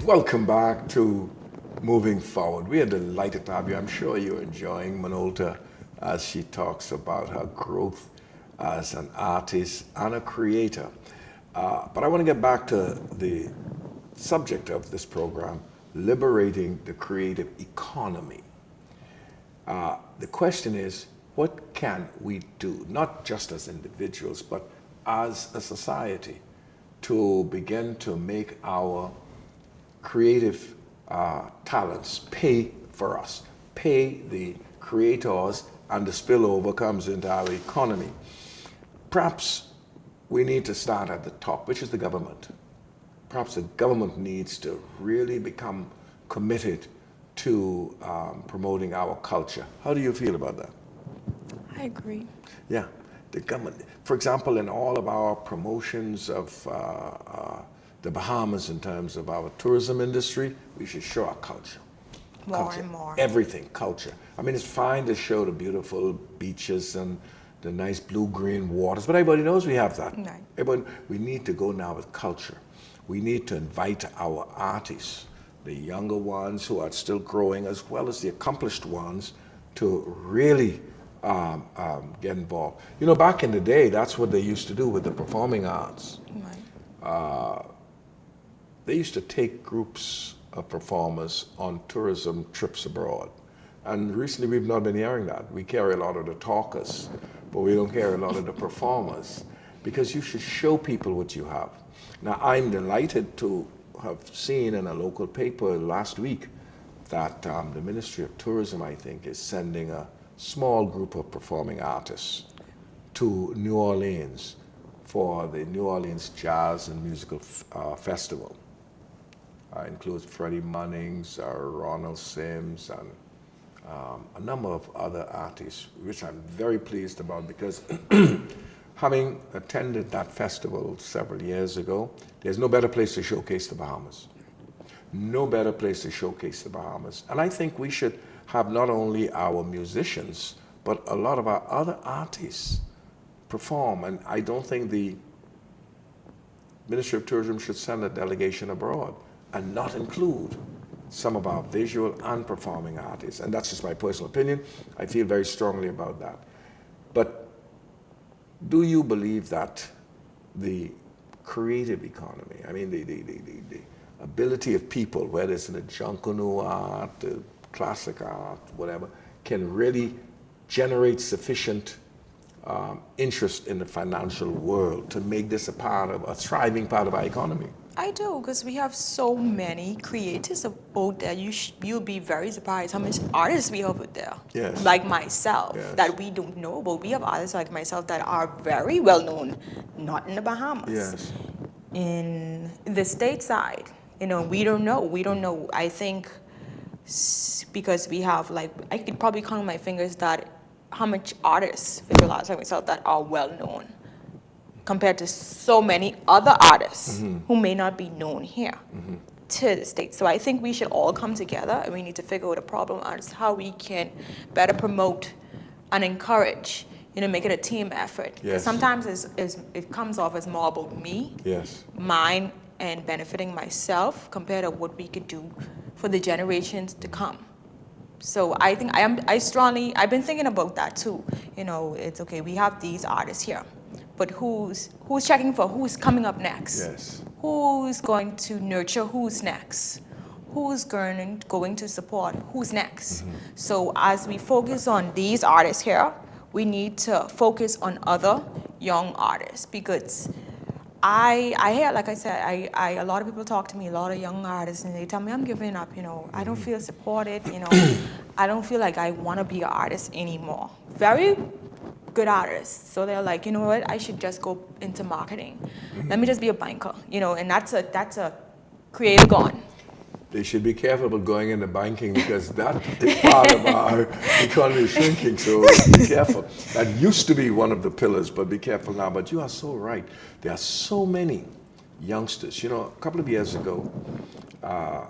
Welcome back to Moving Forward. We are delighted to have you. I'm sure you're enjoying Minolta as she talks about her growth as an artist and a creator. But I want to get back to the subject of this program, liberating the creative economy. The question is, what can we do, not just as individuals, but as a society, to begin to make our creative talents pay for us, pay the creators, and the spillover comes into our economy? Perhaps we need to start at the top, which is the government. Perhaps the government needs to really become committed to promoting our culture. How do you feel about that? I agree. Yeah, the government. For example, in all of our promotions of the Bahamas in terms of our tourism industry, we should show our culture. More and more. Everything, culture. I mean, it's fine to show the beautiful beaches and the nice blue-green waters, but everybody knows we have that. Right. We need to go now with culture. We need to invite our artists, the younger ones who are still growing, as well as the accomplished ones, to really get involved. You know, back in the day, that's what they used to do with the performing arts. Right. They used to take groups of performers on tourism trips abroad. And recently we've not been hearing that. We carry a lot of the talkers, but we don't carry a lot of the performers, because you should show people what you have. Now, I'm delighted to have seen in a local paper last week that the Ministry of Tourism, I think, is sending a small group of performing artists to New Orleans for the New Orleans Jazz and Musical Festival. Includes Freddie Munnings, Ronald Sims, and a number of other artists, which I'm very pleased about, because having attended that festival several years ago, there's no better place to showcase the Bahamas. No better place to showcase the Bahamas. And I think we should have not only our musicians, but a lot of our other artists perform. And I don't think the Ministry of Tourism should send a delegation abroad and not include some of our visual and performing artists. And that's just my personal opinion. I feel very strongly about that. But do you believe that the creative economy, I mean the ability of people, whether it's in the Junkanoo art, the classic art, whatever, can really generate sufficient interest in the financial world to make this a thriving part of our economy? I do, because we have so many creators out there. You'll be very surprised how much artists we have out there. Yes. Like myself, Yes. that we don't know about. We have artists like myself that are very well known, not in the Bahamas. Yes. In the stateside, you know, we don't know. I think because we have, like, I could probably count on my fingers that how much artists, visual artists like myself, that are well known, compared to so many other artists who may not be known here to the States. So I think we should all come together, and we need to figure out a problem as how we can better promote and encourage, you know, make it a team effort. Yes. Sometimes it comes off as more about me, Yes. mine, and benefiting myself compared to what we could do for the generations to come. So I think I've been thinking about that too. You know, it's okay, we have these artists here, but who's checking for who's coming up next? Yes. Who's going to nurture who's next? Who's going to support who's next? So as we focus on these artists here, we need to focus on other young artists, because I hear, like I said, a lot of people talk to me, a lot of young artists, and they tell me I'm giving up, you know, I don't feel supported, you know, I don't feel like I want to be an artist anymore. Very good artists. So they're like, you know what, I should just go into marketing. Let me just be a banker, you know, and that's a creative gone. They should be careful about going into banking, because that is part of our economy shrinking, so be careful. That used to be one of the pillars, but be careful now. But you are so right. There are so many youngsters. You know, a couple of years ago, our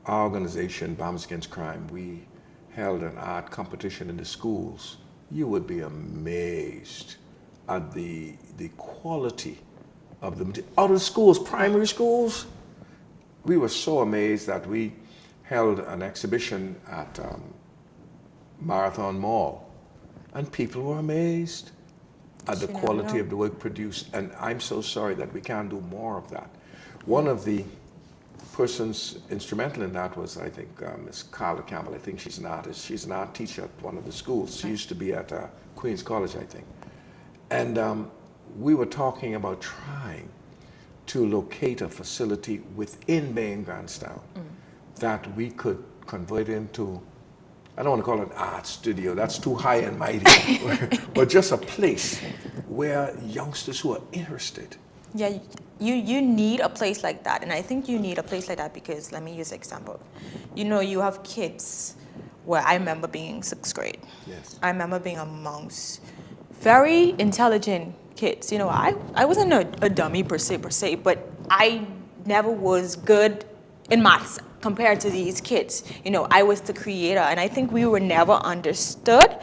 organization, Bahamas Against Crime, we held an art competition in the schools. You would be amazed at the quality of the material. Out of schools, primary schools, we were so amazed that we held an exhibition at Marathon Mall, and people were amazed at the quality of the work produced. And I'm so sorry that we can't do more of that. One of the persons instrumental in that was, I think, Miss Carla Campbell. I think she's an artist. She's an art teacher at one of the schools. She used to be at Queen's College, I think. And we were talking about trying to locate a facility within Bay and Grandstown that we could convert into, I don't want to call it an art studio, that's too high and mighty, but just a place where youngsters who are interested. Yeah, you need a place like that, and I think you need a place like that because, let me use an example. You know, you have kids where I remember being in 6th grade. Yes. I remember being amongst very intelligent kids. You know, I wasn't a dummy per se, but I never was good in maths compared to these kids. You know, I was the creator, and I think we were never understood,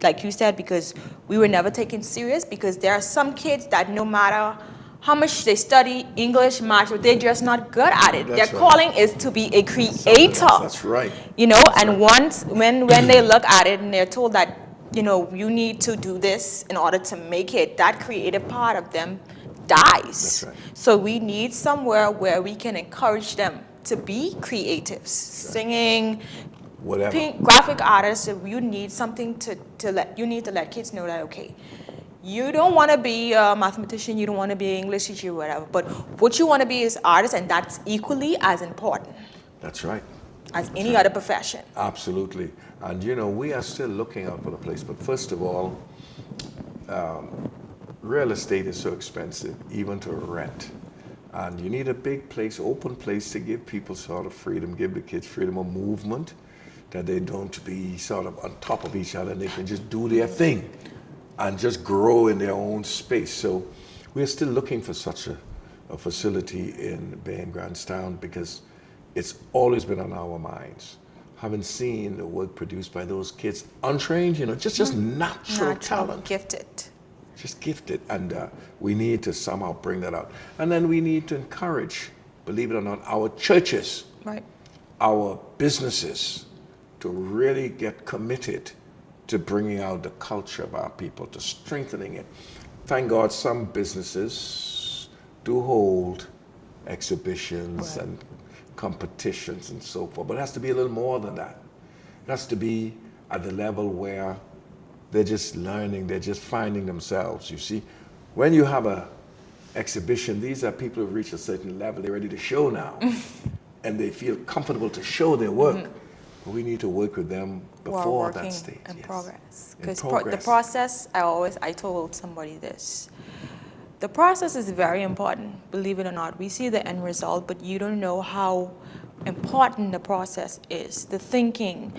like you said, because we were never taken serious, because there are some kids that no matter how much they study English, math, but they're just not good at it. Their calling is to be a creator. That's right. You know, and once, when they look at it and they're told that, you know, you need to do this in order to make it, that creative part of them dies. That's right. So we need somewhere where we can encourage them to be creatives, singing, Whatever. graphic artists. You need something to let kids know that, okay, you don't want to be a mathematician, you don't want to be an English teacher, whatever, but what you want to be is artist, and that's equally as important. That's right. As any other profession. Absolutely. And you know, we are still looking out for the place, but first of all, real estate is so expensive, even to rent. And you need a big place, open place, to give people sort of freedom, give the kids freedom of movement, that they don't be sort of on top of each other, and they can just do their thing and just grow in their own space. So we're still looking for such a facility in Bay and Grandstown, because it's always been on our minds. Having seen the work produced by those kids, untrained, you know, just natural talent. Gifted. Just gifted, and we need to somehow bring that out. And then we need to encourage, believe it or not, our churches, Right. our businesses, to really get committed to bringing out the culture of our people, to strengthening it. Thank God some businesses do hold exhibitions and competitions and so forth, but it has to be a little more than that. It has to be at the level where they're just learning, they're just finding themselves. You see, when you have a exhibition, these are people who've reached a certain level, they're ready to show now, and they feel comfortable to show their work. But we need to work with them before that stage. In progress. In Because progress. the process, I told somebody this. The process is very important, believe it or not. We see the end result, but you don't know how important the process is. The thinking,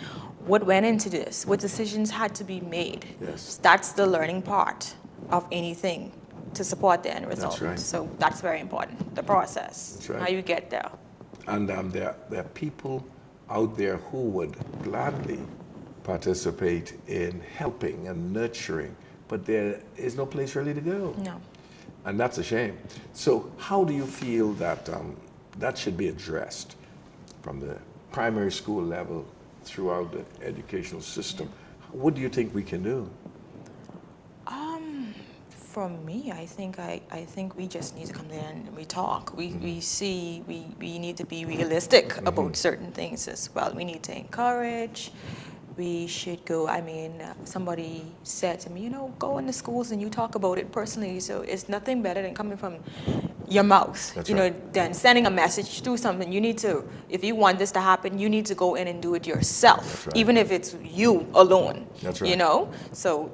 what went into this, what decisions had to be made. Yes. That's the learning part of anything to support the end result. That's right. So that's very important, the process, That's right. how you get there. And there are people out there who would gladly participate in helping and nurturing, but there is no place really to go. No. And that's a shame. So how do you feel that that should be addressed from the primary school level throughout the educational system? What do you think we can do? For me, I think we just need to come there and we talk. We need to be realistic about certain things as well. We need to encourage. We should go. I mean, somebody said to me, you know, go in the schools and you talk about it personally. So it's nothing better than coming from your mouth. That's you right. know, than sending a message through something. You need to, if you want this to happen, you need to go in and do it yourself, That's right. even if it's you alone. That's right. You know, so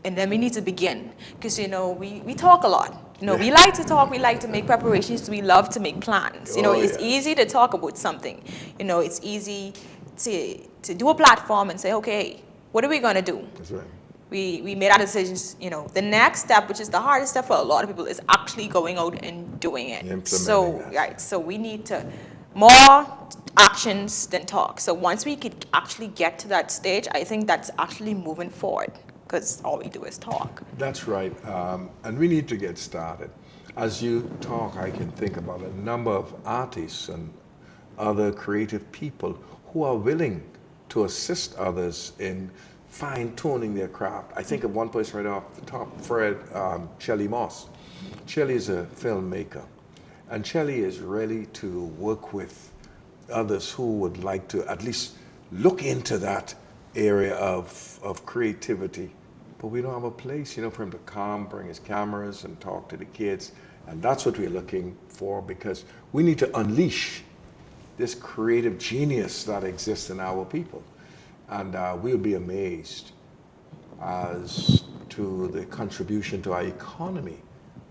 and then we need to begin, because you know we talk a lot. You know, we like to talk, we like to make preparations, we love to make plans. You know, it's easy to talk about something. You know, it's easy to do a platform and say, okay, what are we going to do? That's right. We made our decisions. You know, the next step, which is the hardest step for a lot of people, is actually going out and doing it. Implementing that. Right, so we need to more actions than talk. So once we could actually get to that stage, I think that's actually moving forward, because all we do is talk. That's right, and we need to get started. As you talk, I can think about a number of artists and other creative people who are willing to assist others in fine-tuning their craft. I think of one person right off the top, Shelley Moss. Shelley is a filmmaker, and Shelley is ready to work with others who would like to at least look into that area of creativity. But we don't have a place, for him to come, bring his cameras and talk to the kids. And that's what we're looking for, because we need to unleash this creative genius that exists in our people. And we'll be amazed as to the contribution to our economy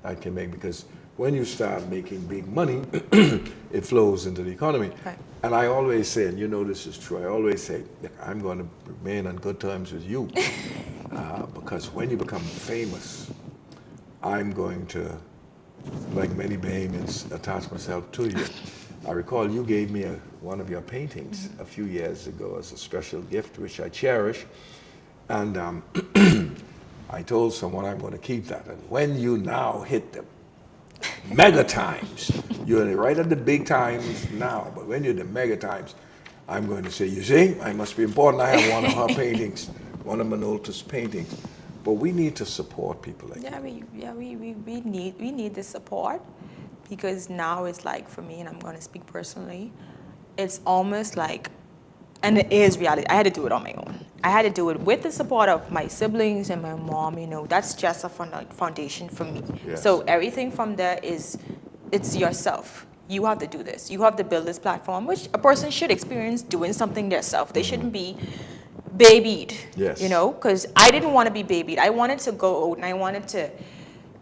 that can make, because when you start making big money, it flows into the economy. Right. And I always say, and this is true, I always say, look, I'm going to remain on good terms with you, because when you become famous, I'm going to, like many Bahamians, attach myself to you. I recall you gave me one of your paintings a few years ago as a special gift, which I cherish. And I told someone I'm going to keep that. And when you now hit the mega times, you're right at the big times now, but when you're the mega times, I'm going to say, you see, I must be important. I have one of her paintings, one of Minolta's paintings. But we need to support people like that. We need the support, because now it's like, for me, and I'm going to speak personally, it's almost like, and it is reality, I had to do it on my own. I had to do it with the support of my siblings and my mom, that's just a foundation for me. Yes. So everything from there it's yourself. You have to do this. You have to build this platform, which a person should experience doing something themselves. They shouldn't be babied, Yes. because I didn't want to be babied. I wanted to go out and I wanted to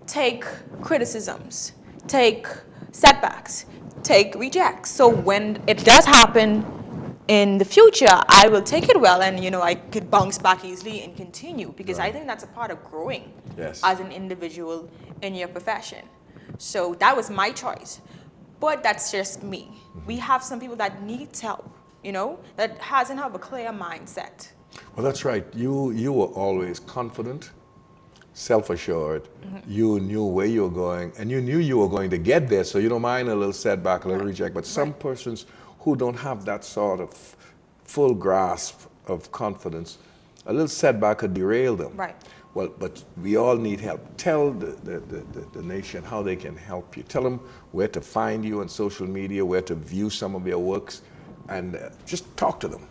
take criticisms, take setbacks, take rejects. So when it does happen in the future, I will take it well, and I could bounce back easily and continue, because I think that's a part of growing as an individual in your profession. So that was my choice, but that's just me. We have some people that need help, that hasn't have a clear mindset. Well, that's right. You were always confident, self-assured. You knew where you were going, and you knew you were going to get there, so you don't mind a little setback, a little reject. But some persons who don't have that sort of full grasp of confidence, a little setback could derail them. Right. Well, but we all need help. Tell the nation how they can help you. Tell them where to find you on social media, where to view some of your works, and just talk to them.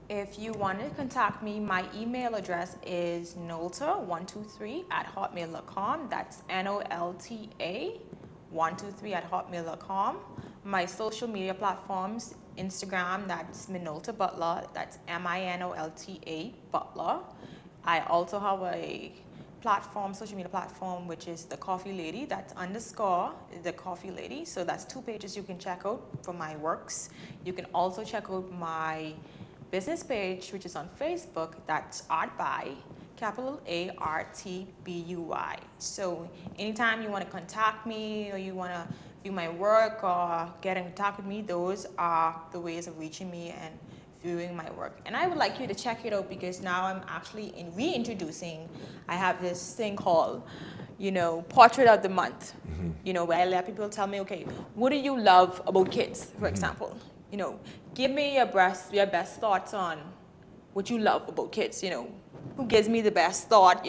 If you want to contact me, my email address is nolta123@hotmail.com. That's NOLTA123@hotmail.com. My social media platforms, Instagram, that's Minolta Butler, that's MINOLTA Butler. I also have a social media platform, which is The Coffee Lady, that's _ The Coffee Lady. So that's 2 pages you can check out for my works. You can also check out my business page, which is on Facebook, that's Art by, capital ARTBUY. So anytime you want to contact me, or you want to view my work or get in contact with me, those are the ways of reaching me and viewing my work. And I would like you to check it out, because now I'm actually reintroducing, I have this thing called, Portrait of the Month, where I let people tell me, okay, what do you love about kids, for example? Give me your best thoughts on what you love about kids, who gives me the best thought,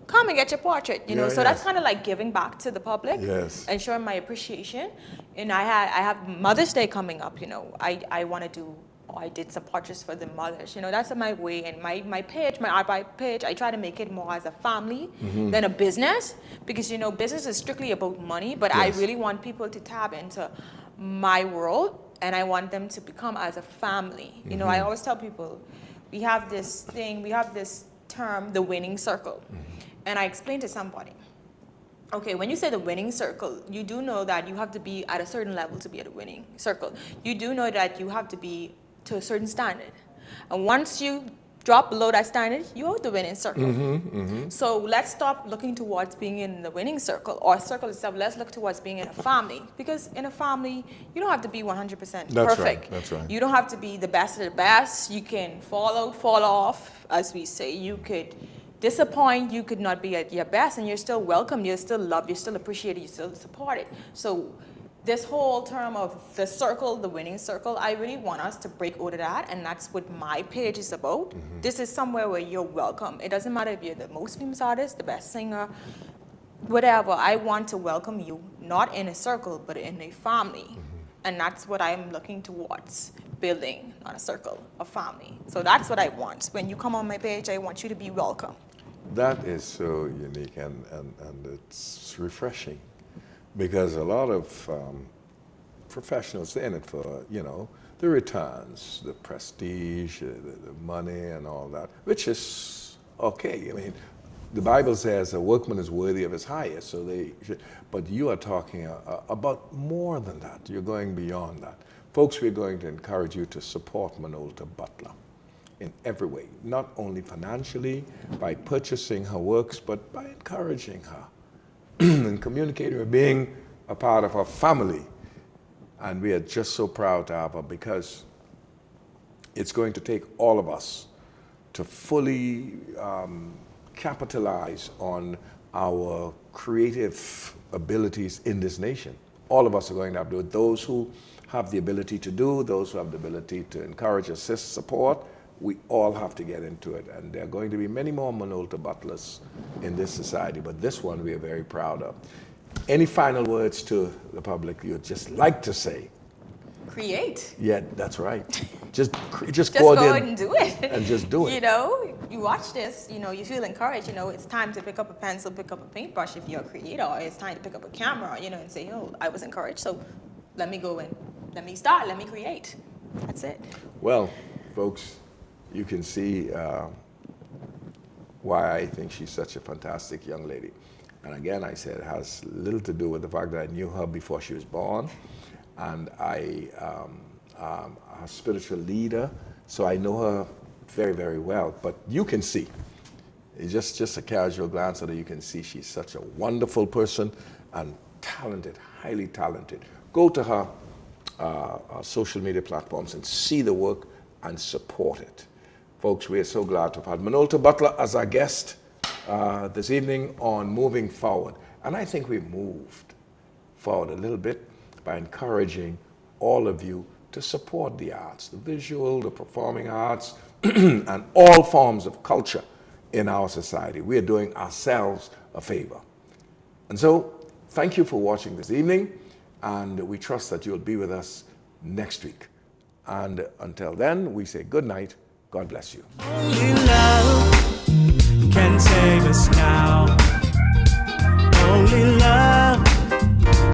come and get your portrait, so that's kind of like giving back to the public and showing my appreciation. And I have Mother's Day coming up, I did some portraits for the mothers, that's my way. And my page, my Art by page, I try to make it more as a family than a business, because business is strictly about money, but I really want people to tap into my world, and I want them to become as a family. I always tell people, we have this term, the winning circle. And I explained to somebody, okay, when you say the winning circle, you do know that you have to be at a certain level to be at a winning circle. You do know that you have to be to a certain standard. And once you drop below that standard, you're the winning circle. So let's stop looking towards being in the winning circle or circle itself. Let's look towards being in a family, because in a family, you don't have to be 100% perfect. That's right. You don't have to be the best of the best. You can fall out, fall off, as we say. You could disappoint, you could not be at your best, and you're still welcome, you're still loved, you're still appreciated, you're still supported. So this whole term of the circle, the winning circle, I really want us to break out of that, and that's what my page is about. This is somewhere where you're welcome. It doesn't matter if you're the most famous artist, the best singer, whatever. I want to welcome you, not in a circle, but in a family. And that's what I'm looking towards, building, not a circle, a family. So that's what I want. When you come on my page, I want you to be welcome. That is so unique and it's refreshing, because a lot of professionals, they're in it for, you know, the returns, the prestige, the money and all that, which is okay. I mean, the Bible says a workman is worthy of his hire, so they should, but you are talking about more than that. You're going beyond that. Folks, we're going to encourage you to support Minolta Butler in every way, not only financially, by purchasing her works, but by encouraging her and communicating with, being a part of our family. And we are just so proud to have her, because it's going to take all of us to fully capitalize on our creative abilities in this nation. All of us are going to have to do it. Those who have the ability to do, those who have the ability to encourage, assist, support, we all have to get into it. And there are going to be many more Minolta Butlers in this society, but this one we are very proud of. Any final words to the public you'd just like to say? Create. Yeah, that's right. Just Go ahead and do it. And just do it. You know, you watch this, you know, you feel encouraged, you know, it's time to pick up a pencil, pick up a paintbrush if you're a creator, or it's time to pick up a camera, you know, and say, oh, I was encouraged, so let me go and let me start, let me create. That's it. Well, folks, you can see why I think she's such a fantastic young lady. And again, I said it has little to do with the fact that I knew her before she was born, and I am a spiritual leader, so I know her very, very well. But you can see, it's just a casual glance at her, you can see she's such a wonderful person and talented, highly talented. Go to her social media platforms and see the work and support it. Folks, we are so glad to have had Minolta Butler as our guest this evening on Moving Forward. And I think we've moved forward a little bit by encouraging all of you to support the arts, the visual, the performing arts, and all forms of culture in our society. We are doing ourselves a favor. And so, thank you for watching this evening, and we trust that you'll be with us next week. And until then, we say good night. God bless you. Only love can save us now.